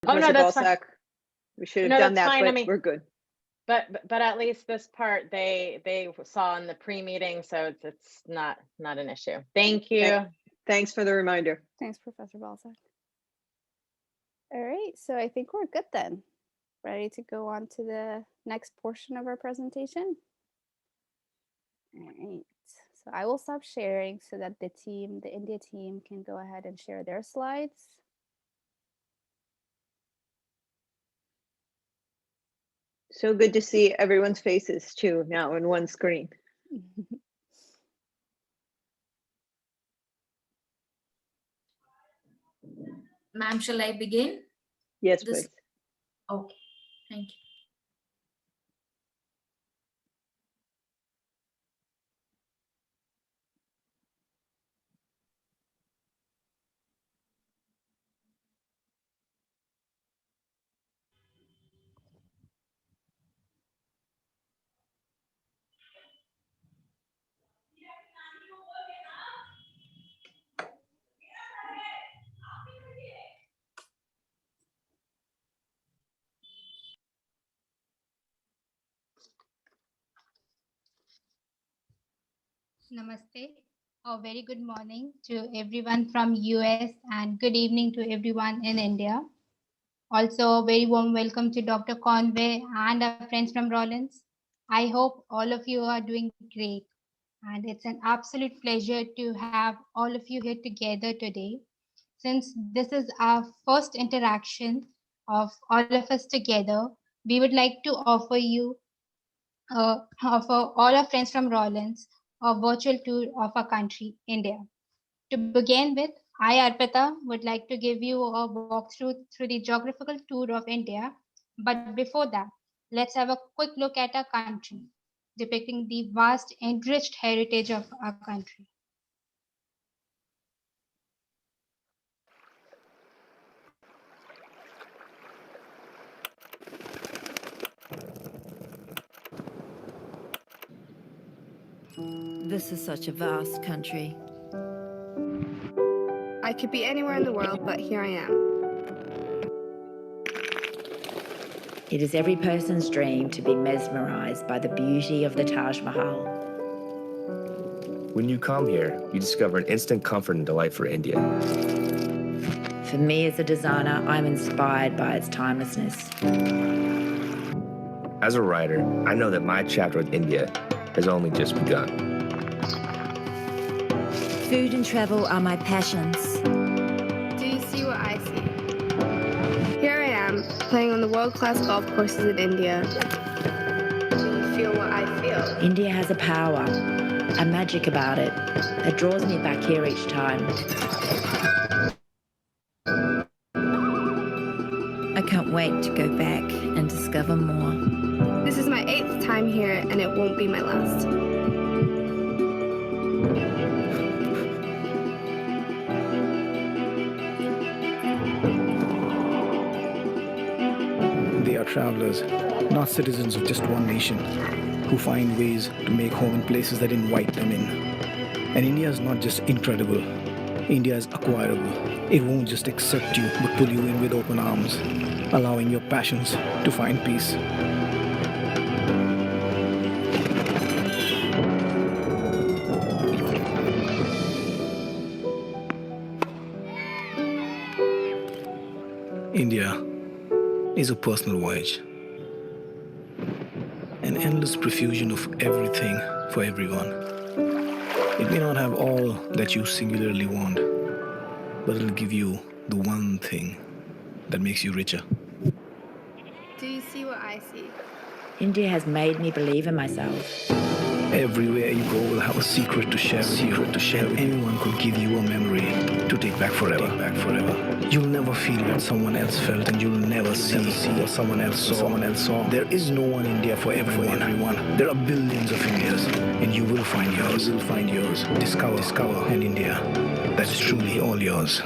Oh, no, Professor that's fine. Balzac. We should have No, done that's that, fine. I but mean, we're good. But at least this part they saw in the pre-meeting, so it's not an issue. Thank you. Thanks for the reminder. Thanks, Professor Balzac. All right, so I think we're good then. Ready to go on to the next portion of our presentation? All right, so I will stop sharing so that the India team can go ahead and share their slides. So good to see everyone's faces too now in one screen. Ma'am, shall I begin? Yes, please. Okay, thank you. Namaste. A very good morning to everyone from US and good evening to everyone in India. Also, a very warm welcome to Dr. Conway and our friends from Rollins. I hope all of you are doing great. And it's an absolute pleasure to have all of you here together today. Since this is our first interaction of all of us together, we would like to offer all our friends from Rollins a virtual tour of our country, India. To begin with, I, Arpita, would like to give you a walkthrough through the geographical tour of India. But before that, let's have a quick look at our country, depicting the vast, enriched heritage of our country. This is such a vast country. I could be anywhere in the world, but here I am. It is every person's dream to be mesmerized by the beauty of the Taj Mahal. When you come here, you discover an instant comfort and delight for India. For me as a designer, I'm inspired by its timelessness. As a writer, I know that my chapter with India has only just begun. Food and travel are my passions. Do you see what I see? Here I am, playing on the world-class golf courses in India. Do you feel what I feel? India has a power, a magic about it that draws me back here each time. I can't wait to go back and discover more. This is my 8th time here, and it won't be my last. They are travelers, not citizens of just one nation, who find ways to make home in places that invite them in. And India is not just incredible, India is acquirable. It won't just accept you, but pull you in with open arms, allowing your passions to find peace. India is a personal voyage. An endless profusion of everything for everyone. It may not have all that you singularly want, but it'll give you the one thing that makes you richer. Do you see what I see? India has made me believe in myself. Everywhere you go will have a secret to share with anyone could give you a memory to take back forever. You'll never feel what someone else felt, and you'll never see what someone else saw. There is no one India for everyone. There are billions of Indias, and you will find yours. Discover an India that's truly all yours.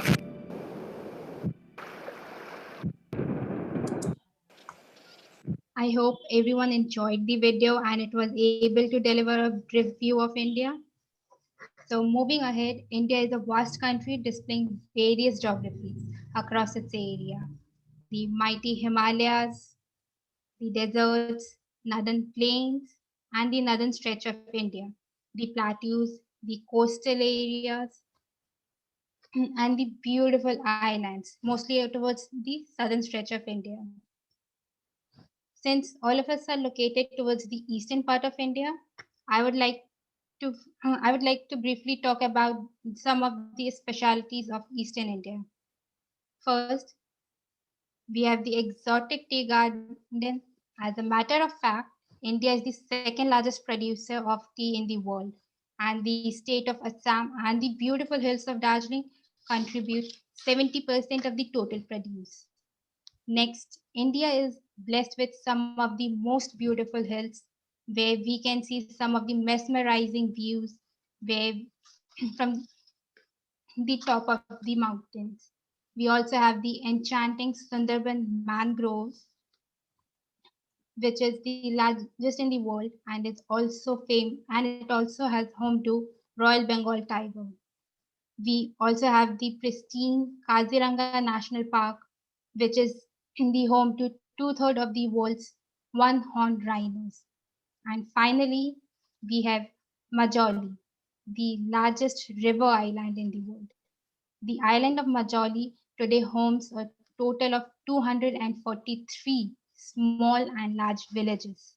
I hope everyone enjoyed the video and it was able to deliver a brief view of India. So moving ahead, India is a vast country displaying various geographies across its area. the mighty Himalayas, the deserts, northern plains, and the northern stretch of India, the plateaus, the coastal areas, and the beautiful islands, mostly towards the southern stretch of India. Since all of us are located towards the eastern part of India, I would like to I would like to briefly talk about some of the specialities of Eastern India. First, we have the exotic tea garden. As a matter of fact, India is the second largest producer of tea in the world, and the state of Assam and the beautiful hills of Darjeeling contribute 70% of the total produce. Next, India is blessed with some of the most beautiful hills where we can see some of the mesmerizing views where from the top of the mountains. We also have the enchanting Sundarban mangroves, which is the largest in the world and it's also famed and it also has home to Royal Bengal tiger. We also have the pristine Kaziranga National Park, which is in the home to two-thirds of the world's one-horned rhinos. And finally, we have Majoli, the largest river island in the world. The island of Majoli today homes a total of 243 small and large villages.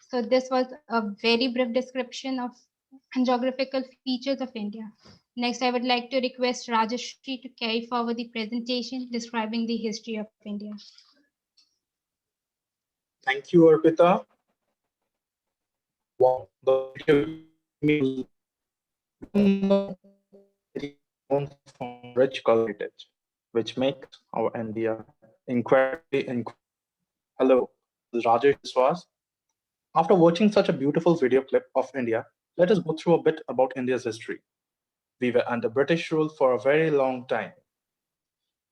So this was a very brief description of geographical features of India. Next, I would like to request Rajashri to carry forward the presentation describing the history of India. Thank you, Arpita. Wow, the video known for rich cultural heritage, which makes our India incredibly incredible. Hello, this is Rajesh Biswas. After watching such a beautiful video clip of India, let us go through a bit about India's history. We were under British rule for a very long time.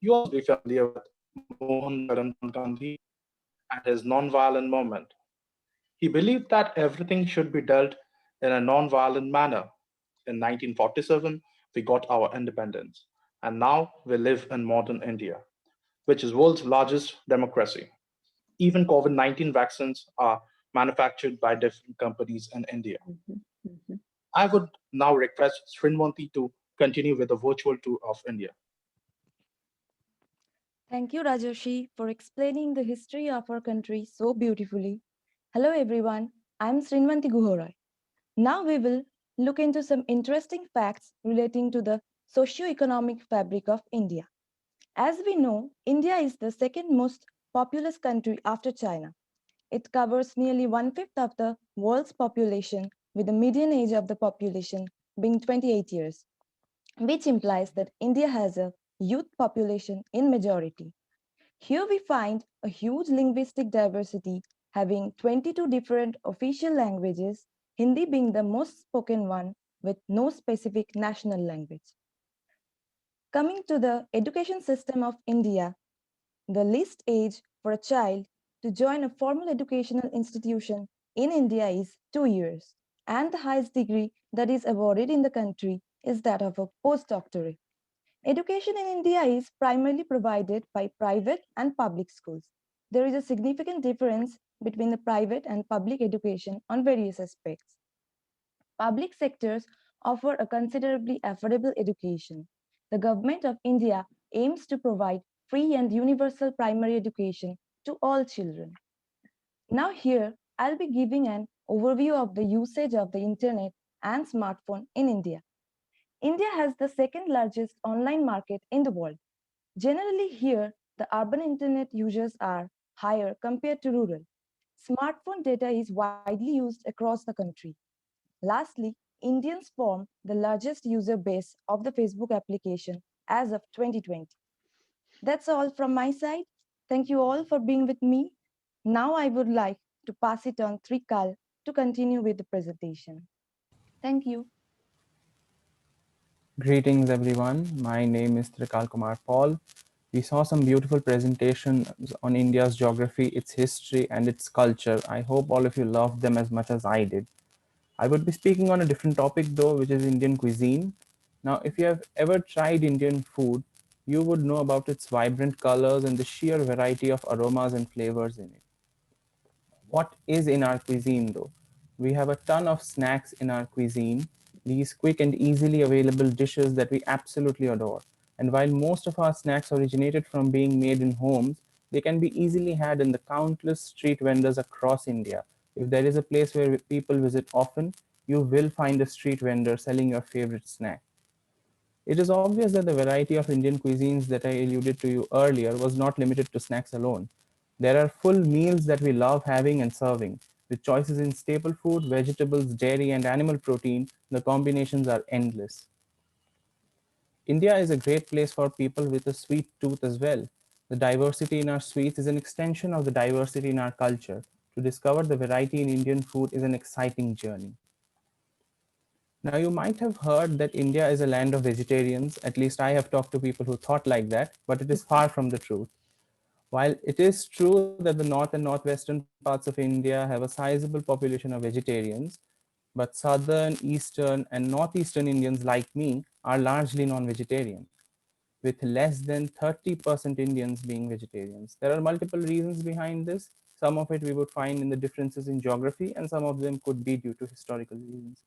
You all be familiar with Mohan Gandhi and his non-violent movement. He believed that everything should be dealt in a non-violent manner. In 1947, we got our independence, and now we live in modern India, which is world's largest democracy. Even COVID-19 vaccines are manufactured by different companies in India. I would now request Srinwanti to continue with the virtual tour of India. Thank you, Rajoshi, for explaining the history of our country so beautifully. Hello, everyone. I'm Srinwanti Guhorai. Now we will look into some interesting facts relating to the socio-economic fabric of India. As we know, India is the second most populous country after China. It covers nearly 1/5 of the world's population, with the median age of the population being 28 years, which implies that India has a youth population in majority. Here we find a huge linguistic diversity, having 22 different official languages, Hindi being the most spoken one with no specific national language. Coming to the education system of India, the least age for a child to join a formal educational institution in India is 2 years, and the highest degree that is awarded in the country is that of a postdoctorate. Education in India is primarily provided by private and public schools. There is a significant difference between the private and public education on various aspects. Public sectors offer a considerably affordable education. The government of India aims to provide free and universal primary education to all children. Now here, I'll be giving an overview of the usage of the internet and smartphone in India. India has the second largest online market in the world. Generally here, the urban internet users are higher compared to rural. Smartphone data is widely used across the country. Lastly, Indians form the largest user base of the Facebook application as of 2020. That's all from my side. Thank you all for being with me. Now I would like to pass it on Trikal to continue with the presentation. Thank you. Greetings everyone, my name is Trikal Kumar Paul. We saw some beautiful presentations on India's geography, its history and its culture. I hope all of you loved them as much as I did. I would be speaking on a different topic though, which is Indian cuisine. Now, if you have ever tried Indian food, you would know about its vibrant colors and the sheer variety of aromas and flavors in it. What is in our cuisine though? We have a ton of snacks in our cuisine, these quick and easily available dishes that we absolutely adore. And while most of our snacks originated from being made in homes, they can be easily had in the countless street vendors across India. If there is a place where people visit often, you will find a street vendor selling your favorite snack. It is obvious that the variety of Indian cuisines that I alluded to you earlier was not limited to snacks alone. There are full meals that we love having and serving. With choices in staple food, vegetables, dairy, and animal protein, the combinations are endless. India is a great place for people with a sweet tooth as well. The diversity in our sweets is an extension of the diversity in our culture. To discover the variety in Indian food is an exciting journey. Now, you might have heard that India is a land of vegetarians. At least I have talked to people who thought like that, but it is far from the truth. While it is true that the north and northwestern parts of India have a sizable population of vegetarians, but southern, eastern, and northeastern Indians like me are largely non-vegetarian, with less than 30% Indians being vegetarians. There are multiple reasons behind this. Some of it we would find in the differences in geography, and some of them could be due to historical reasons.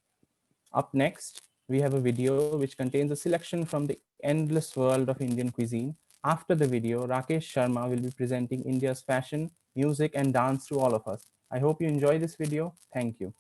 Up next, we have a video which contains a selection from the endless world of Indian cuisine. After the video, Rakesh Sharma will be presenting India's fashion, music, and dance to all of us. I hope you enjoy this video. Thank you.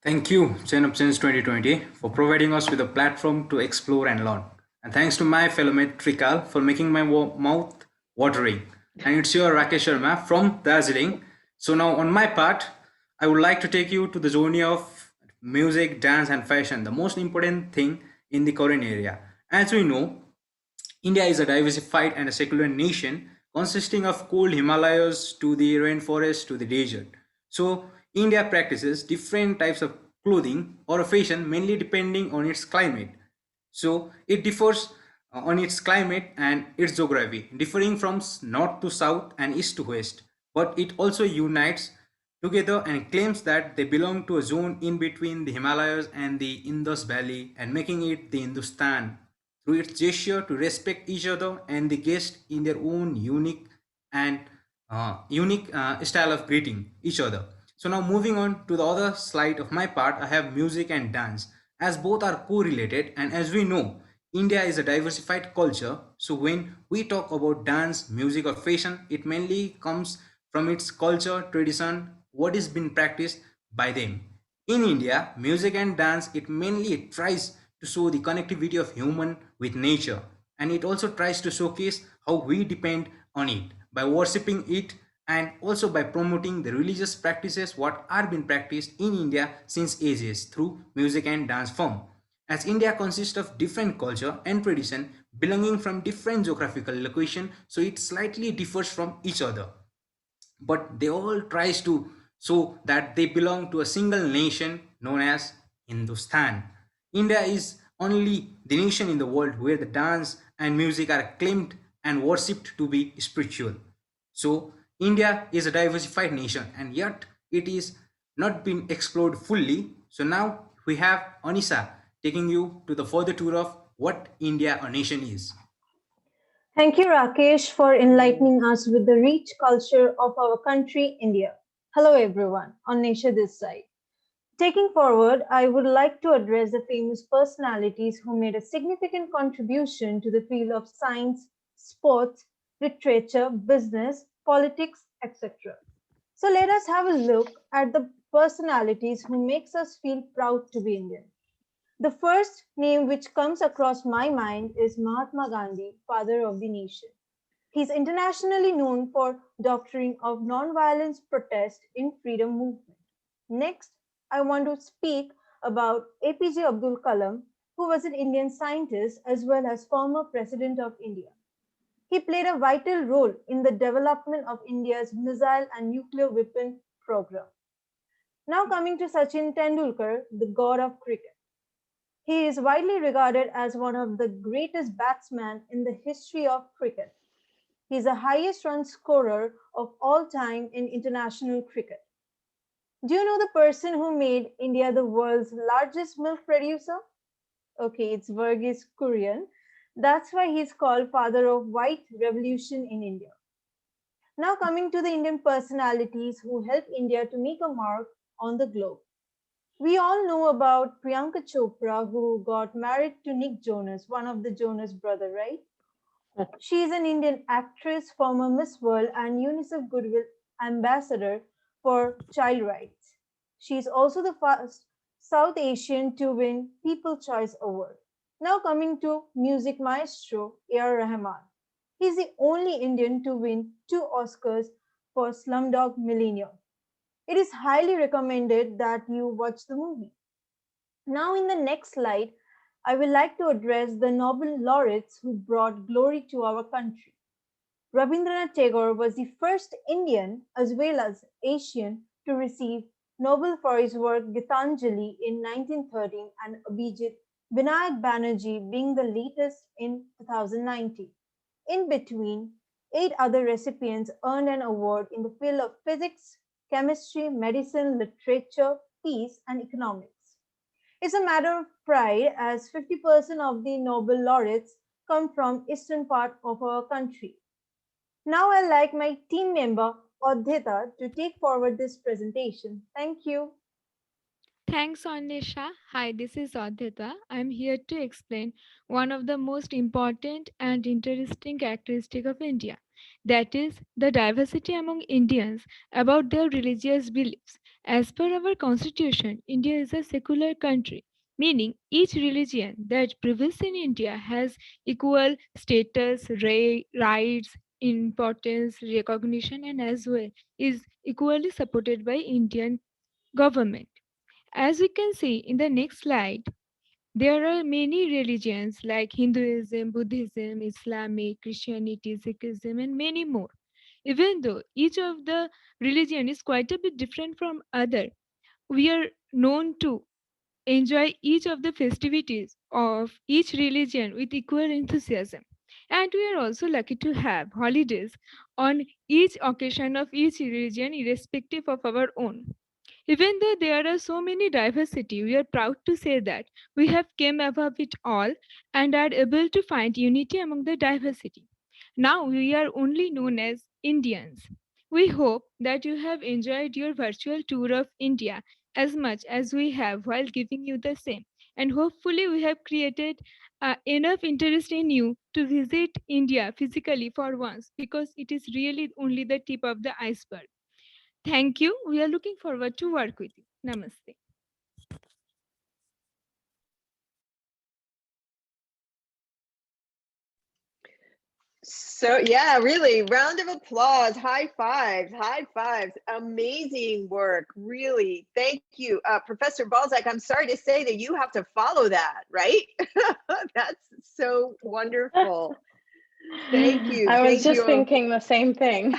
Thank you, Chain of Change 2020, for providing us with a platform to explore and learn. And thanks to my fellow mate Trikal for making my mouth watering. And it's your Rakesh Sharma from Darjeeling. So now on my part, I would like to take you to the journey of music, dance and fashion, the most important thing in the current area. As we know, India is a diversified and a secular nation consisting of cold Himalayas to the rainforest to the desert. So, India practices different types of clothing or fashion mainly depending on its climate. So, it differs on its climate and its geography, differing from north to south and east to west. But it also unites together and claims that they belong to a zone in between the Himalayas and the Indus Valley and making it the Hindustan through its gesture to respect each other and the guest in their own unique style of greeting each other. So now moving on to the other slide of my part, I have music and dance as both are correlated, and as we know, India is a diversified culture. So when we talk about dance, music or fashion, it mainly comes from its culture, tradition, what is being practiced by them. In India, music and dance, it mainly tries to show the connectivity of human with nature, and it also tries to showcase how we depend on it by worshipping it and also by promoting the religious practices what are being practiced in India since ages through music and dance form. As India consists of different culture and tradition belonging from different geographical location, so it slightly differs from each other, but they all tries to show that they belong to a single nation known as Hindustan. India is only the nation in the world where the dance and music are acclaimed and worshipped to be spiritual. So India is a diversified nation and yet it is not been explored fully. So now we have Anisa taking you to the further tour of what India a nation is. Thank you, Rakesh, for enlightening us with the rich culture of our country, India. Hello, everyone. On Nisha this side. Taking forward, I would like to address the famous personalities who made a significant contribution to the field of science, sports, literature, business, politics, etc. So let us have a look at the personalities who makes us feel proud to be Indian. The first name which comes across my mind is Mahatma Gandhi, father of the nation. He is internationally known for doctoring of non-violence protest in freedom movement. Next, I want to speak about APJ Abdul Kalam, who was an Indian scientist as well as former president of India. He played a vital role in the development of India's missile and nuclear weapon program. Now coming to Sachin Tendulkar, the god of cricket. He is widely regarded as one of the greatest batsmen in the history of cricket. He is the highest run scorer of all time in international cricket. Do you know the person who made India the world's largest milk producer? Okay, it's Verghese Kurian. That's why he's called father of white revolution in India. Now coming to the Indian personalities who helped India to make a mark on the globe. We all know about Priyanka Chopra, who got married to Nick Jonas, one of the Jonas brothers, right? She is an Indian actress, former Miss World, and UNICEF Goodwill Ambassador for Child Rights. She is also the first South Asian to win People's Choice Award. Now coming to music maestro A.R. Rahman. He is the only Indian to win 2 Oscars for Slumdog Millionaire. It is highly recommended that you watch the movie. Now in the next slide, I would like to address the Nobel laureates who brought glory to our country. Rabindranath Tagore was the first Indian as well as Asian to receive Nobel for his work Gitanjali in 1913 and Abhijit Vinayak Banerjee being the latest in 2019. In between, 8 other recipients earned an award in the field of physics, chemistry, medicine, literature, peace, and economics. It's a matter of pride as 50% of the Nobel laureates come from eastern part of our country. Now I'd like my team member Adhita to take forward this presentation. Thank you. Thanks, Anisha. Hi, this is Adhita. I'm here to explain one of the most important and interesting characteristic of India. That is the diversity among Indians about their religious beliefs. As per our constitution, India is a secular country, meaning each religion that prevails in India has equal status, rights, importance, recognition, and as well is equally supported by Indian government. As we can see in the next slide, there are many religions like Hinduism, Buddhism, Islamic, Christianity, Sikhism, and many more. Even though each of the religion is quite a bit different from other, we are known to enjoy each of the festivities of each religion with equal enthusiasm. And we are also lucky to have holidays on each occasion of each religion, irrespective of our own. Even though there are so many diversity, we are proud to say that we have come above it all and are able to find unity among the diversity. Now we are only known as Indians. We hope that you have enjoyed your virtual tour of India as much as we have while giving you the same. And hopefully we have created enough interest in you to visit India physically for once, because it is really only the tip of the iceberg. Thank you. We are looking forward to work with you. Namaste. So yeah, really, round of applause, high fives, amazing work, really. Thank you. Professor Balzac, I'm sorry to say that you have to follow that, right? That's so wonderful. Thank you. I was Thank just you. thinking the same thing.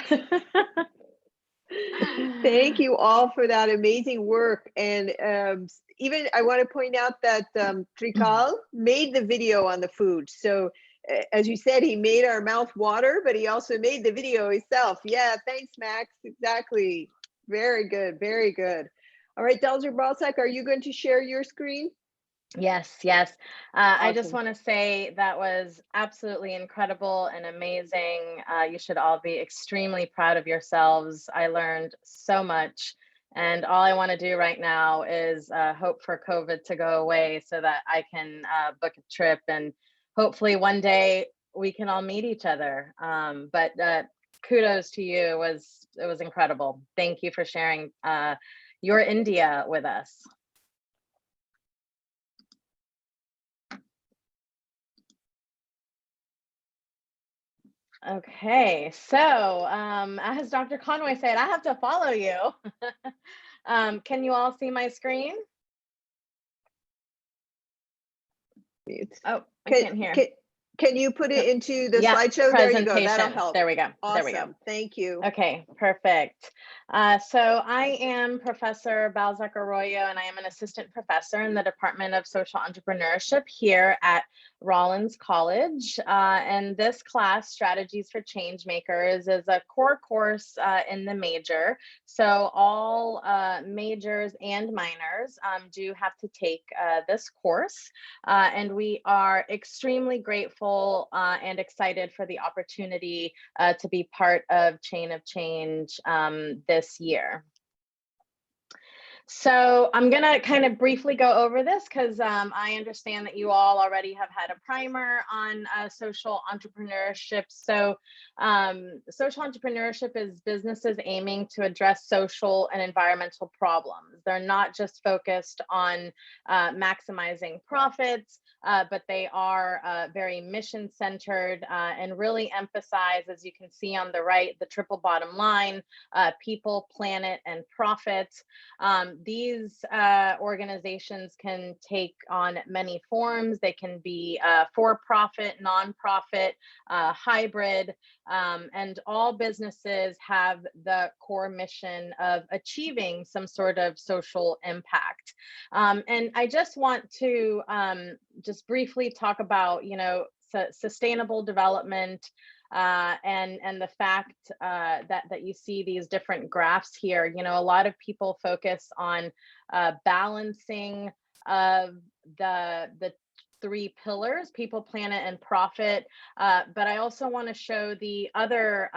Thank you all for that amazing work. And even I want to point out that Trikal made the video on the food. So as you said, he made our mouth water, but he also made the video himself. Yeah, thanks, Max. Exactly. Very good. Very good. All right, Delzer Balzac, are you going to share your screen? Yes, yes. I just Awesome. want to say that was absolutely incredible and amazing. You should all be extremely proud of yourselves. I learned so much, And all I want to do right now is hope for COVID to go away so that I can book a trip, and hopefully one day we can all meet each other. But kudos to you. It was incredible. Thank you for sharing your India with us. Okay, so as Dr. Conway said, I have to follow you. Can you all see my screen? Oh, I can't hear. Can you put it into the Yeah, slideshow? There you go. That'll presentation. help. There we go. Awesome. There we go. Thank you. Okay, perfect. So I am Professor Balzac Arroyo, and I am an assistant professor in the Department of Social Entrepreneurship here at Rollins College. And this class, Strategies for Changemakers, is a core course in the major. So all majors and minors do have to take this course. And we are extremely grateful and excited for the opportunity to be part of Chain of Change this year. So I'm going to kind of briefly go over this because I understand that you all already have had a primer on social entrepreneurship. So social entrepreneurship is businesses aiming to address social and environmental problems. They're not just focused on maximizing profits, but they are very mission-centered and really emphasize, as you can see on the right, the triple bottom line, people, planet, and profit. These organizations can take on many forms. They can be for-profit, non-profit, hybrid, and all businesses have the core mission of achieving some sort of social impact. And I just want to just briefly talk about, sustainable development and the fact that you see these different graphs here. A lot of people focus on balancing of the three pillars: people, planet, and profit. But I also want to show the other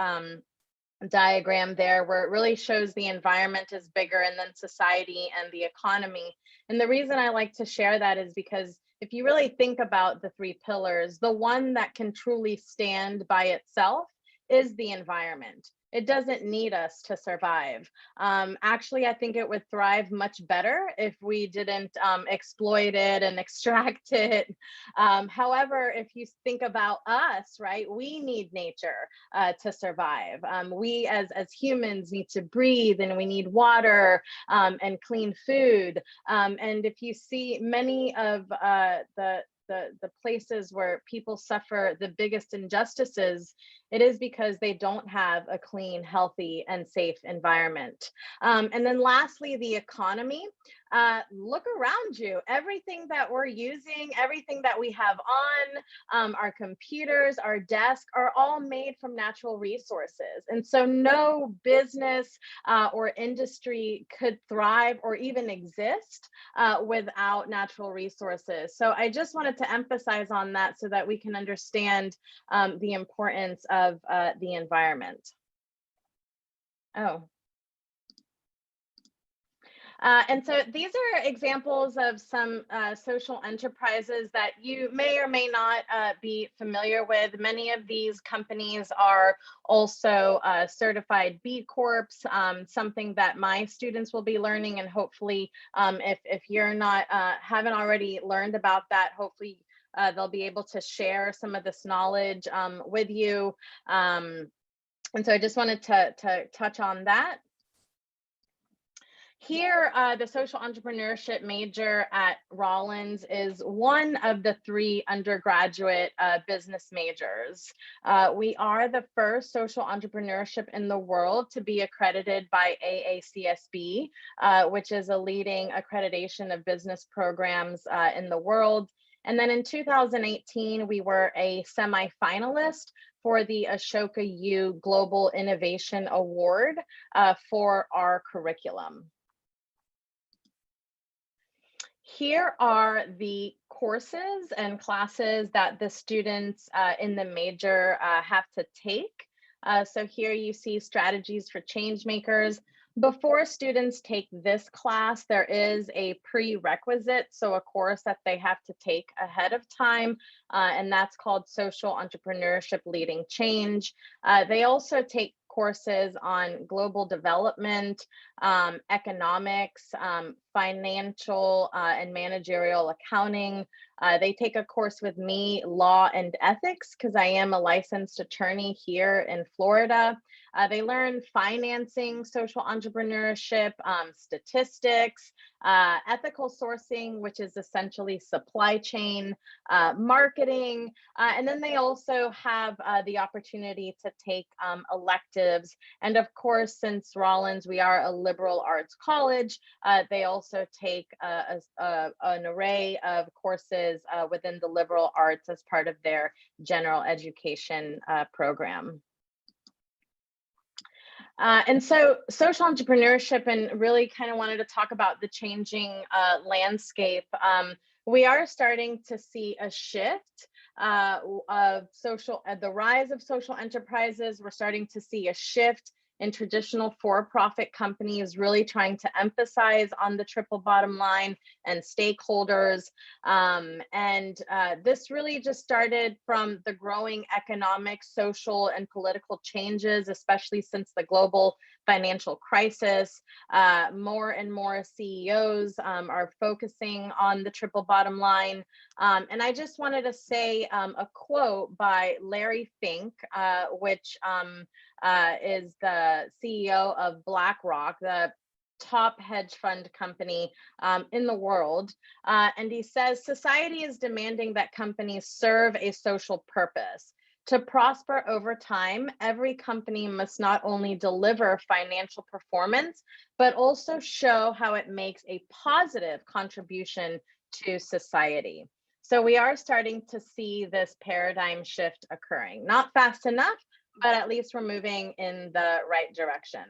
diagram there, where it really shows the environment is bigger and then society and the economy. And the reason I like to share that is because if you really think about the three pillars, the one that can truly stand by itself is the environment. It doesn't need us to survive. Actually, I think it would thrive much better if we didn't exploit it and extract it. However, if you think about us, right, we need nature to survive. We as humans need to breathe, and we need water and clean food. And if you see many of the places where people suffer the biggest injustices, it is because they don't have a clean, healthy, and safe environment. And then lastly, the economy. Look around you. Everything that we're using, everything that we have on, our computers, our desk, are all made from natural resources. And so no business or industry could thrive or even exist without natural resources. So I just wanted to emphasize on that so that we can understand the importance of the environment. Oh. And so these are examples of some social enterprises that you may or may not be familiar with. Many of these companies are also certified B Corps, something that my students will be learning. And hopefully, if you're not, haven't already learned about that, hopefully they'll be able to share some of this knowledge with you. And so I just wanted to touch on that. Here, the social entrepreneurship major at Rollins is one of the three undergraduate business majors. We are the first social entrepreneurship in the world to be accredited by AACSB, which is a leading accreditation of business programs in the world. And then in 2018, we were a semi-finalist for the Ashoka U Global Innovation Award for our curriculum. Here are the courses and classes that the students in the major have to take. So here you see Strategies for Changemakers. Before students take this class, there is a prerequisite, so a course that they have to take ahead of time, and that's called Social Entrepreneurship Leading Change. They also take courses on global development, economics, financial and managerial accounting. They take a course with me, law and ethics, because I am a licensed attorney here in Florida. They learn financing, social entrepreneurship, statistics, ethical sourcing, which is essentially supply chain, marketing, and then they also have the opportunity to take electives. And of course, since Rollins, we are a liberal arts college, they also take an array of courses within the liberal arts as part of their general education program. And so social entrepreneurship, and really kind of wanted to talk about the changing landscape. We are starting to see a shift of the rise of social enterprises. We're starting to see a shift in traditional for-profit companies really trying to emphasize on the triple bottom line and stakeholders. This really just started from the growing economic, social, and political changes, especially since the global financial crisis. More and more CEOs are focusing on the triple bottom line. And I just wanted to say a quote by Larry Fink, which is the CEO of BlackRock, the top hedge fund company in the world. And he says, society is demanding that companies serve a social purpose. To prosper over time, every company must not only deliver financial performance, but also show how it makes a positive contribution to society. So we are starting to see this paradigm shift occurring. Not fast enough, but at least we're moving in the right direction.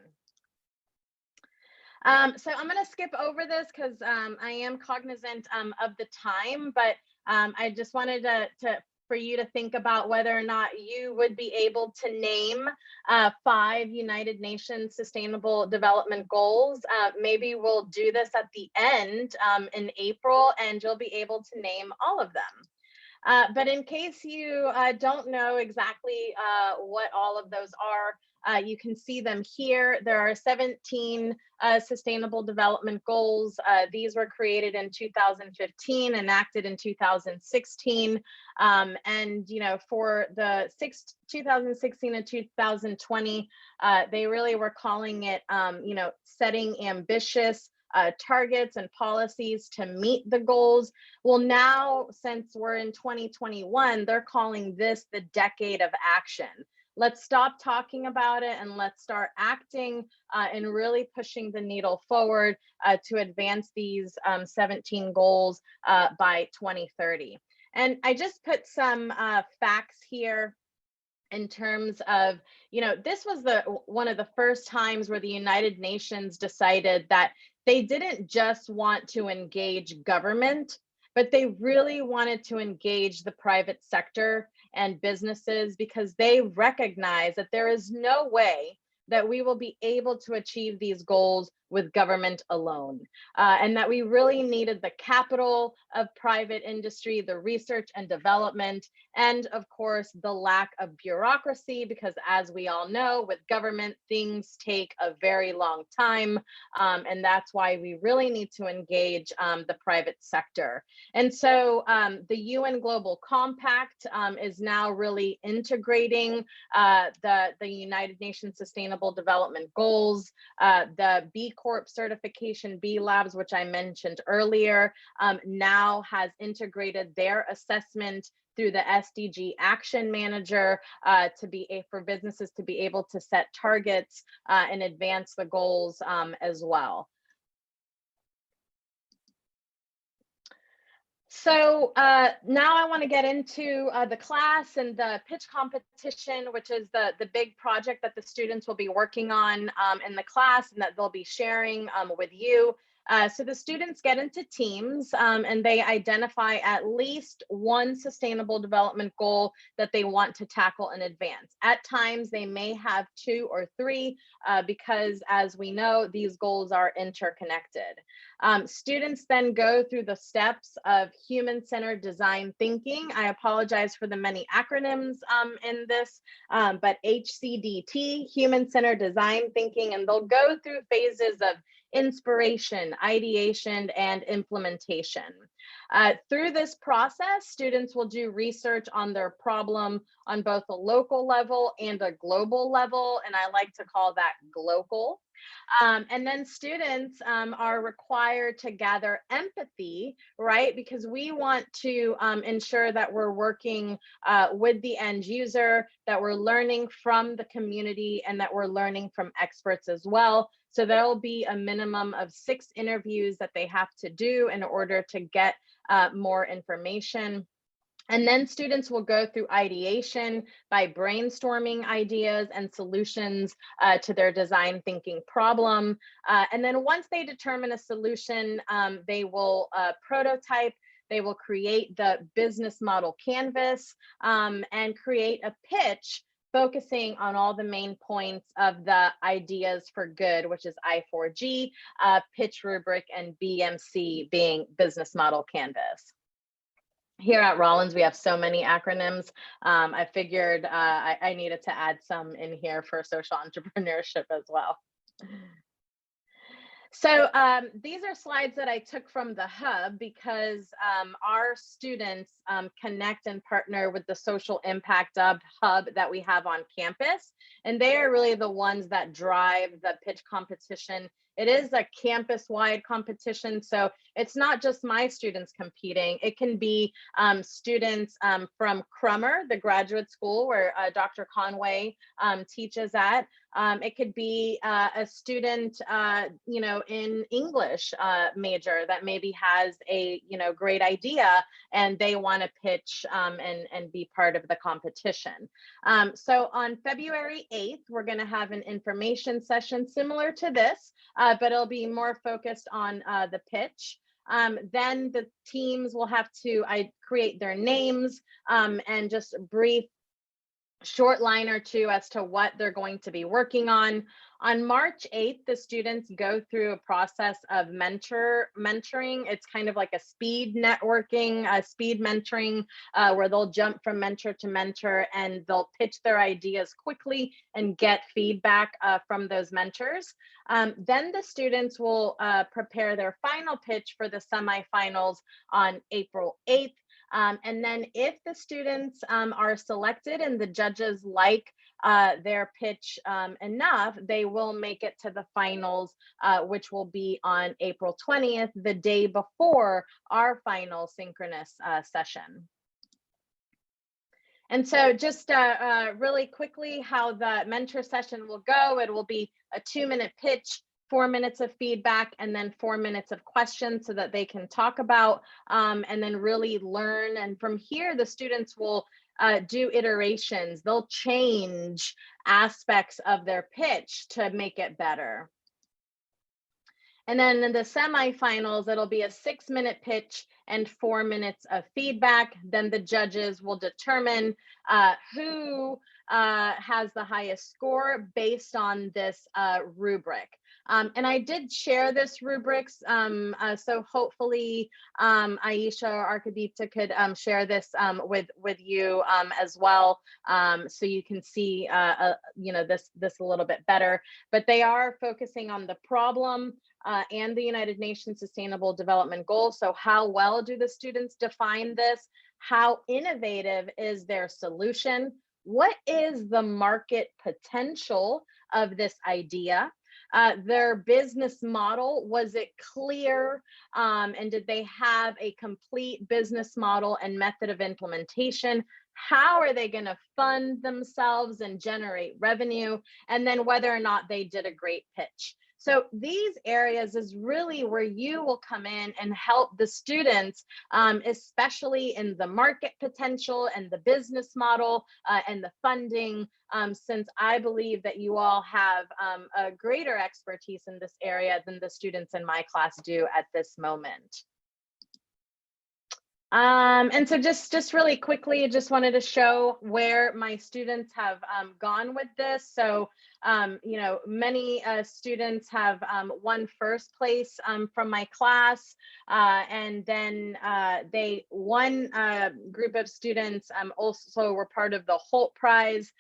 So I'm going to skip over this because I am cognizant of the time, but I just wanted for you to think about whether or not you would be able to name 5 United Nations Sustainable Development Goals. Maybe we'll do this at the end in April, and you'll be able to name all of them. But in case you don't know exactly what all of those are, you can see them here. There are 17 Sustainable Development Goals. These were created in 2015, enacted in 2016. And, you know, for the 2016 and 2020, they really were calling it, you know, setting ambitious targets and policies to meet the goals. Well, now, since we're in 2021, they're calling this the decade of action. Let's stop talking about it and let's start acting and really pushing the needle forward to advance these 17 goals by 2030. And I just put some facts here in terms of, you know, this was one of the first times where the United Nations decided that they didn't just want to engage government, but they really wanted to engage the private sector and businesses, because they recognize that there is no way that we will be able to achieve these goals with government alone, and that we really needed the capital of private industry, the research and development, and of course, the lack of bureaucracy, because as we all know, with government, things take a very long time, and that's why we really need to engage the private sector. And so the UN Global Compact is now really integrating the United Nations Sustainable Development Goals, the B Corp certification, B Labs, which I mentioned earlier, now has integrated their assessment through the SDG Action Manager for businesses to be able to set targets and advance the goals as well. So now I want to get into the class and the pitch competition, which is the big project that the students will be working on in the class and that they'll be sharing with you. So the students get into teams and they identify at least one sustainable development goal that they want to tackle in advance. At times, they may have 2 or 3 because, as we know, these goals are interconnected. Students then go through the steps of human-centered design thinking. I apologize for the many acronyms in this, but HCDT, human-centered design thinking, and they'll go through phases of inspiration, ideation, and implementation. Through this process, students will do research on their problem on both a local level and a global level, and I like to call that glocal. And then students are required to gather empathy, right? Because we want to ensure that we're working with the end user, that we're learning from the community, and that we're learning from experts as well. So there'll be a minimum of 6 interviews that they have to do in order to get more information. And then students will go through ideation by brainstorming ideas and solutions to their design thinking problem. And then once they determine a solution, they will prototype, they will create the business model canvas and create a pitch focusing on all the main points of the ideas for good, which is I4G, pitch rubric, and BMC being business model canvas. Here at Rollins, we have so many acronyms. I figured I needed to add some in here for social entrepreneurship as well. So these are slides that I took from the hub because our students connect and partner with the social impact hub that we have on campus. And they are really the ones that drive the pitch competition. It is a campus-wide competition, so it's not just my students competing. It can be students from Crummer, the graduate school where Dr. Conway teaches at. It could be a student, in English major that maybe has a, great idea and they want to pitch and be part of the competition. So on February 8th, we're going to have an information session similar to this, but it'll be more focused on the pitch. Then the teams will have to create their names and just brief short line or two as to what they're going to be working on. On March 8th, the students go through a process of mentoring. It's kind of like a speed networking, speed mentoring, where they'll jump from mentor to mentor and they'll pitch their ideas quickly and get feedback from those mentors. Then the students will prepare their final pitch for the semifinals on April 8th. And then if the students are selected and the judges like their pitch enough, they will make it to the finals, which will be on April 20th, the day before our final synchronous session. And so just really quickly how the mentor session will go, it will be a 2-minute pitch, 4 minutes of feedback, and then 4 minutes of questions so that they can talk about and then really learn. And from here, the students will do iterations. They'll change aspects of their pitch to make it better. And then in the semifinals, it'll be a 6-minute pitch and 4 minutes of feedback. Then the judges will determine who has the highest score based on this rubric. And I did share this rubrics, so hopefully Aisha or Arkadipta could share this with you as well, so you can see this a little bit better. But they are focusing on the problem and the United Nations Sustainable Development Goals. So how well do the students define this? How innovative is their solution? What is the market potential of this idea? Their business model, was it clear? And did they have a complete business model and method of implementation? How are they going to fund themselves and generate revenue? And then whether or not they did a great pitch. So these areas is really where you will come in and help the students, especially in the market potential and the business model and the funding, since I believe that you all have a greater expertise in this area than the students in my class do at this moment. And so just really quickly, I just wanted to show where my students have gone with this. So, you know, many students have won first place from my class. And then one group of students also were part of the Holt Prize.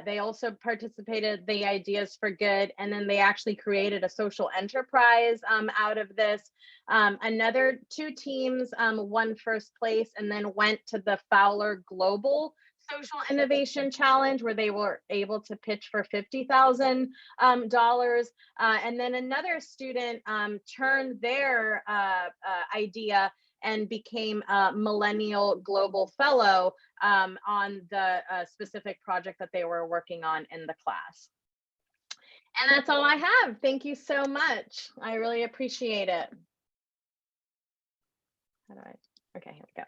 They also participated the Ideas for Good, and then they actually created a social enterprise out of this. Another 2 teams won first place and then went to the Fowler Global Social Innovation Challenge, where they were able to pitch for $50,000. And then another student turned their idea and became a Millennial Global Fellow on the specific project that they were working on in the class. And that's all I have. Thank you so much. I really appreciate it. How do I? Okay, here we go.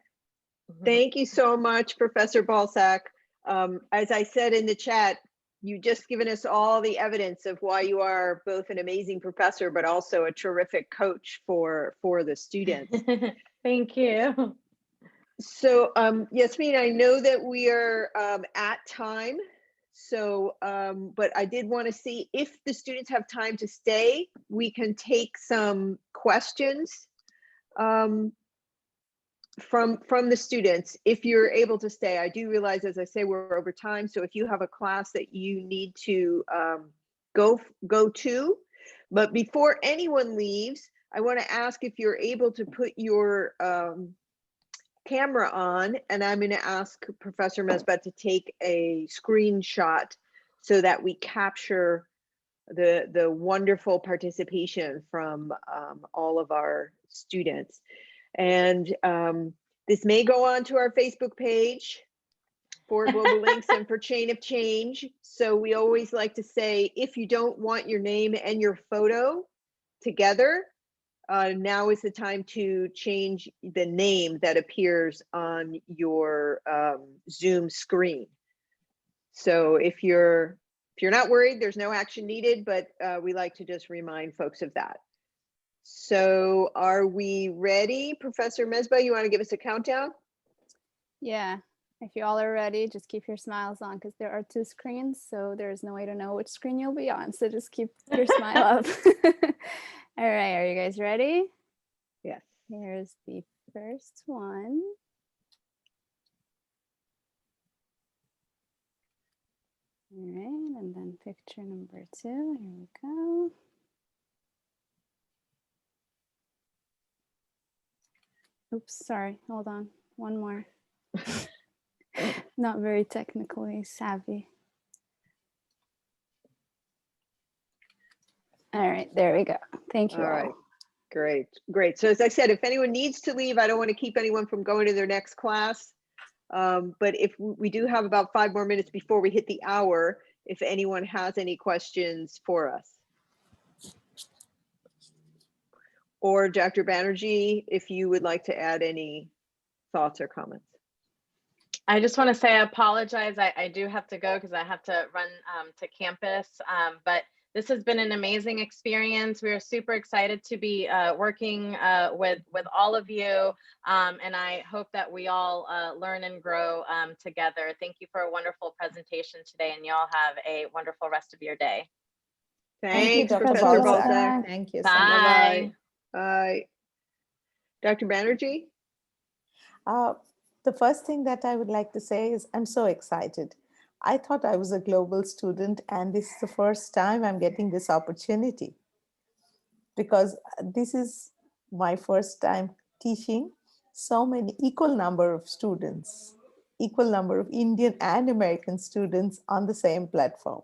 Thank you so much, Professor Balsack. As I said in the chat, you've just given us all the evidence of why you are both an amazing professor, but also a terrific coach for the students. Thank you. So Yasmin, I know that we are at time. So, but I did want to see if the students have time to stay, we can take some questions from the students, if you're able to stay. I do realize, as I say, we're over time. So if you have a class that you need to go to, but before anyone leaves, I want to ask if you're able to put your camera on, and I'm going to ask Professor Mesbah to take a screenshot so that we capture the wonderful participation from all of our students. And this may go on to our Facebook page for Global Links and for Chain of Change. So we always like to say, if you don't want your name and your photo together, now is the time to change the name that appears on your Zoom screen. So if you're not worried, there's no action needed, but we like to just remind folks of that. So are we ready? Professor Mesbah, you want to give us a countdown? Yeah, if you all are ready, just keep your smiles on, because there are 2 screens, so there's no way to know which screen you'll be on. So just keep your smile up. All right, are you guys ready? Yes. Here's the first one. All right, and then picture number 2. Here we go. Oops, sorry, hold on. One more. Not very technically savvy. All right, there we go. Thank you all. Right, great. So as I said, if anyone needs to leave, I don't want to keep anyone from going to their next class. But if we do have about 5 more minutes before we hit the hour, if anyone has any questions for us. Or Dr. Banerjee, if you would like to add any thoughts or comments. I just want to say I apologize. I do have to go because I have to run to campus. But this has been an amazing experience. We are super excited to be working with all of you. And I hope that we all learn and grow together. Thank you for a wonderful presentation today, and y'all have a wonderful rest of your day. Thanks, Dr. Professor Balsack. Thank you. Bye. Bye. Dr. Banerjee? The first thing that I would like to say is I'm so excited. I thought I was a global student, and this is the first time I'm getting this opportunity, because this is my first time teaching so many equal number of students, equal number of Indian and American students on the same platform.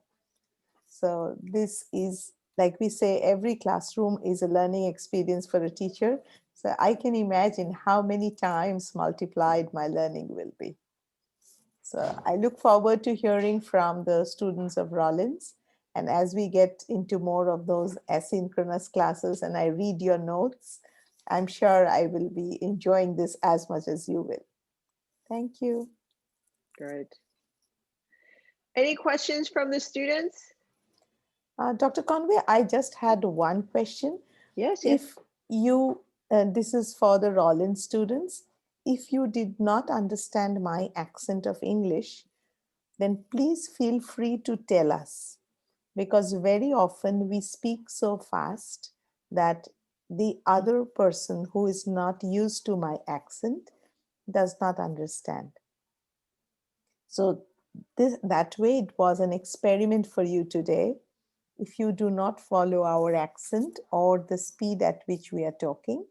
So this is, like we say, every classroom is a learning experience for a teacher. So I can imagine how many times multiplied my learning will be. So I look forward to hearing from the students of Rollins And as we get into more of those asynchronous classes and I read your notes, I'm sure I will be enjoying this as much as you will. Thank you. Great. Any questions from the students? Dr. Conway, I just had one question. Yes. If you, this is for the Rollins students, if you did not understand my accent of English, then please feel free to tell us, because very often we speak so fast that the other person who is not used to my accent does not understand. So that way it was an experiment for you today. If you do not follow our accent or the speed at which we are talking,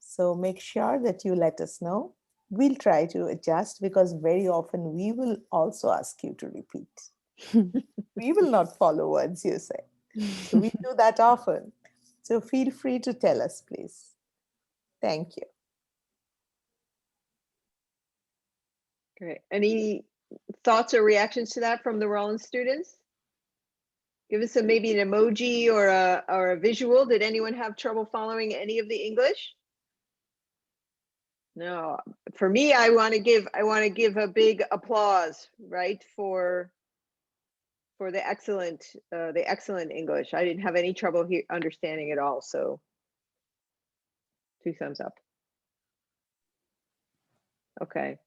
so make sure that you let us know. We'll try to adjust, because very often we will also ask you to repeat. We will not follow words you say. So we do that often. So feel free to tell us, please. Thank you. Great. Any thoughts or reactions to that from the Rollins students? Give us maybe an emoji or a visual. Did anyone have trouble following any of the English? No. For me, I want to give a big applause, right, for the excellent English. I didn't have any trouble understanding it all. So 2 thumbs up. Okay.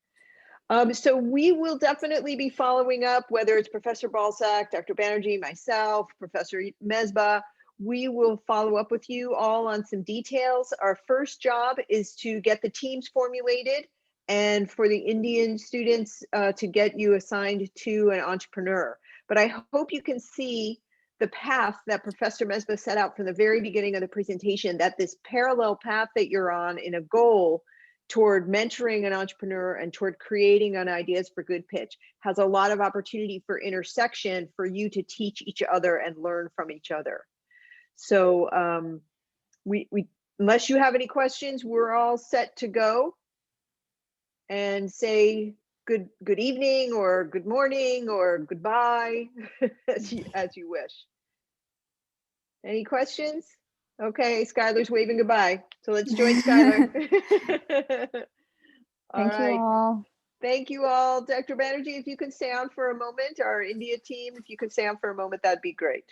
So we will definitely be following up, whether it's Professor Balzac, Dr. Banerjee, myself, Professor Mesbah. We will follow up with you all on some details. Our first job is to get the teams formulated, and for the Indian students to get you assigned to an entrepreneur. But I hope you can see the path that Professor Mesbah set out from the very beginning of the presentation, that this parallel path that you're on in a goal toward mentoring an entrepreneur and toward creating an ideas for good pitch has a lot of opportunity for intersection for you to teach each other and learn from each other. So unless you have any questions, we're all set to go and say good evening or good morning or goodbye as you wish. Any questions? Okay, Skylar's waving goodbye. So let's join Skylar. Thank you all. Thank you all. Dr. Banerjee, if you can stay on for a moment, our India team, if you could stay on for a moment, that'd be great.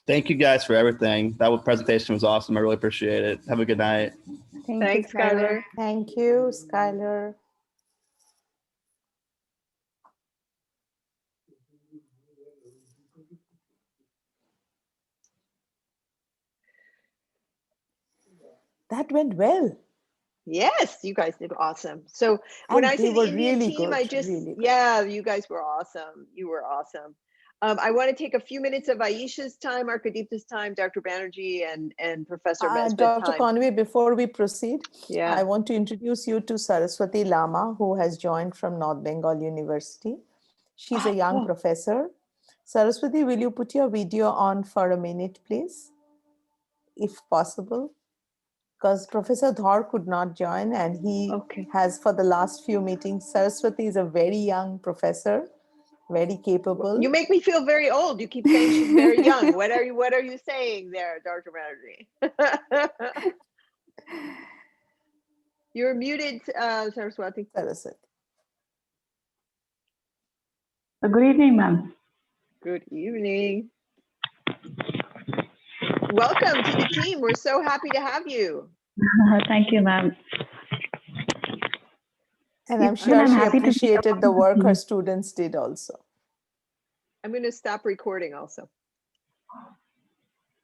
Thank you guys for everything. That presentation was awesome. I really appreciate it. Have a good night. Thanks, Skylar. Thank you, Skylar. That went well. Yes, you guys did awesome. So when I say the Indian team, I just, yeah, you guys were awesome. You were awesome. I want to take a few minutes of Aisha's time, Arkadipta's time, Dr. Banerjee, and Professor Mesbah's Dr. time. Conway, before we proceed, yeah, I want to introduce you to Saraswati Lama, who has joined from North Bengal University. She's a young professor. Saraswati, will you put your video on for a minute, please, if possible? Because Professor Dhar could not join, and he has for the last few meetings. Saraswati is a very young professor, very capable. You make me feel very old. You keep saying she's very young. What are you saying there, Dr. Banerjee? You're muted, Saraswati. Saraswati. Good evening, ma'am. Good evening. Welcome to the team. We're so happy to have you. Thank you, ma'am. And I'm sure she appreciated the work her students did also. I'm going to stop recording also.